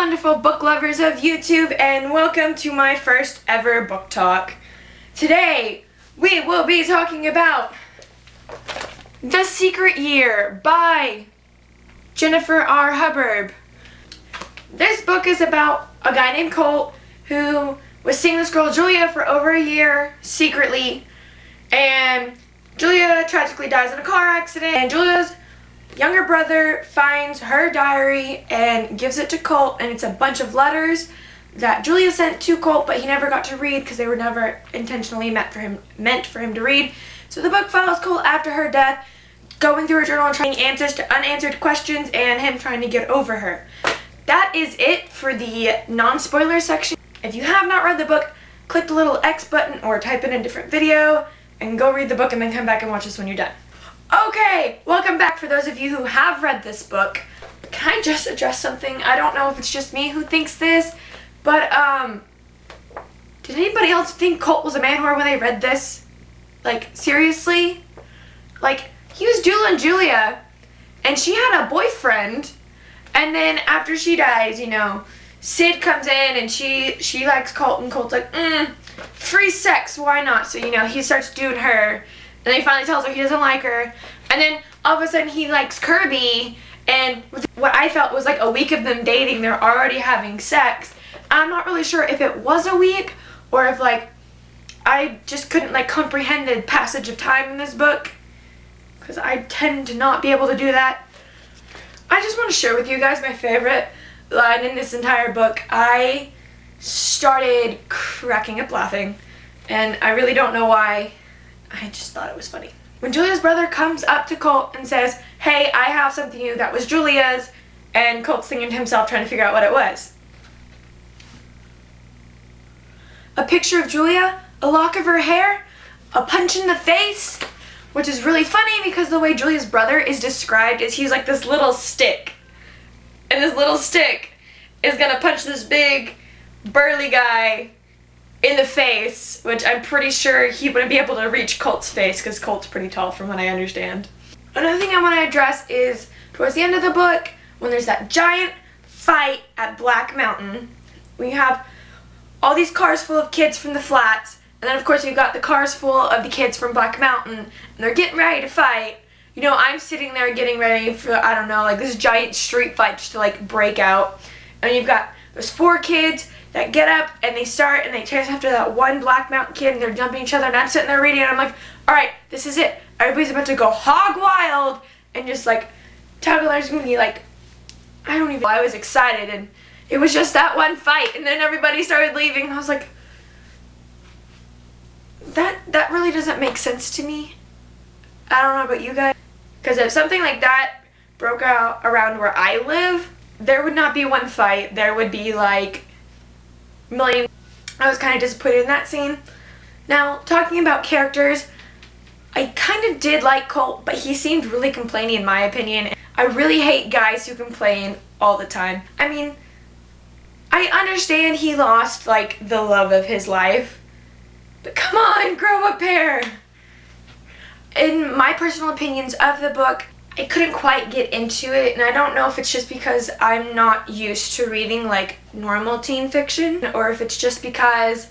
wonderful book lovers of YouTube, and welcome to my first ever book talk. Today, we will be talking about The Secret Year by Jennifer R. Hubbard. This book is about a guy named Colt who was seeing this girl Julia for over a year secretly, and Julia tragically dies in a car accident, and Julia's younger brother finds her diary and gives it to Colt, and it's a bunch of letters that Julia sent to Colt, but he never got to read because they were never intentionally meant for him to read. So the book follows Colt after her death, going through her journal and trying answers to unanswered questions, and him trying to get over her. That is it for the non-spoiler section. If you have not read the book, click the little X button or type in a different video and go read the book and then come back and watch this when you're done. Okay, welcome back for those of you who have read this book. Can I just address something? I don't know if it's just me who thinks this, but did anybody else think Colt was a man whore when they read this? Like, seriously? Like, he was dueling Julia, and she had a boyfriend, and then after she dies, you know, Sid comes in and she likes Colt, and Colt's like, free sex, why not? So, you know, he starts doing her. And then he finally tells her he doesn't like her. And then all of a sudden he likes Kirby. And with what I felt was like a week of them dating, they're already having sex. I'm not really sure if it was a week or if like I just couldn't like comprehend the passage of time in this book, because I tend to not be able to do that. I just want to share with you guys my favorite line in this entire book. I started cracking up laughing, and I really don't know why. I just thought it was funny. When Julia's brother comes up to Colt and says, hey, I have something new that was Julia's, and Colt's thinking to himself, trying to figure out what it was. A picture of Julia, a lock of her hair, a punch in the face, which is really funny because the way Julia's brother is described is he's like this little stick. And this little stick is gonna punch this big, burly guy in the face, which I'm pretty sure he wouldn't be able to reach Colt's face because Colt's pretty tall from what I understand. Another thing I want to address is towards the end of the book, when there's that giant fight at Black Mountain, we have all these cars full of kids from the flats, and then of course you've got the cars full of the kids from Black Mountain, and they're getting ready to fight. You know, I'm sitting there getting ready for, I don't know, like this giant street fight just to like break out, and you've got those 4 kids that get up and they start and they chase after that one Black Mountain kid, and they're jumping each other, and I'm sitting there reading and I'm like, alright, this is it. Everybody's about to go hog wild and just like Tugler's gonna be like, I was excited, and it was just that one fight, and then everybody started leaving, and I was like, that really doesn't make sense to me. I don't know about you guys, because if something like that broke out around where I live, there would not be one fight, there would be like million. I was kind of disappointed in that scene. Now, talking about characters, I kind of did like Colt, but he seemed really complaining in my opinion. I really hate guys who complain all the time. I mean, I understand he lost like the love of his life, but come on, grow a pair. In my personal opinions of the book, I couldn't quite get into it, and I don't know if it's just because I'm not used to reading like normal teen fiction, or if it's just because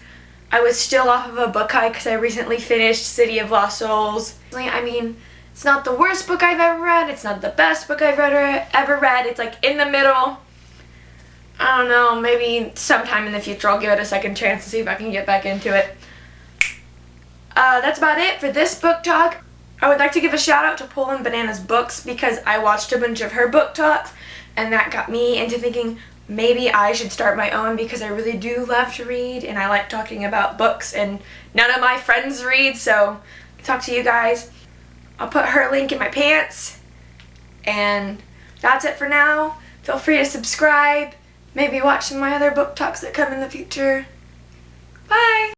I was still off of a book high because I recently finished City of Lost Souls. I mean, it's not the worst book I've ever read, it's not the best book I've ever read, it's like in the middle. I don't know, maybe sometime in the future I'll give it a second chance to see if I can get back into it. That's about it for this book talk. I would like to give a shout out to Poland Banana's books because I watched a bunch of her book talks, and that got me into thinking maybe I should start my own because I really do love to read and I like talking about books, and none of my friends read, so I'll talk to you guys. I'll put her link in my pants, and that's it for now. Feel free to subscribe, maybe watch some of my other book talks that come in the future. Bye!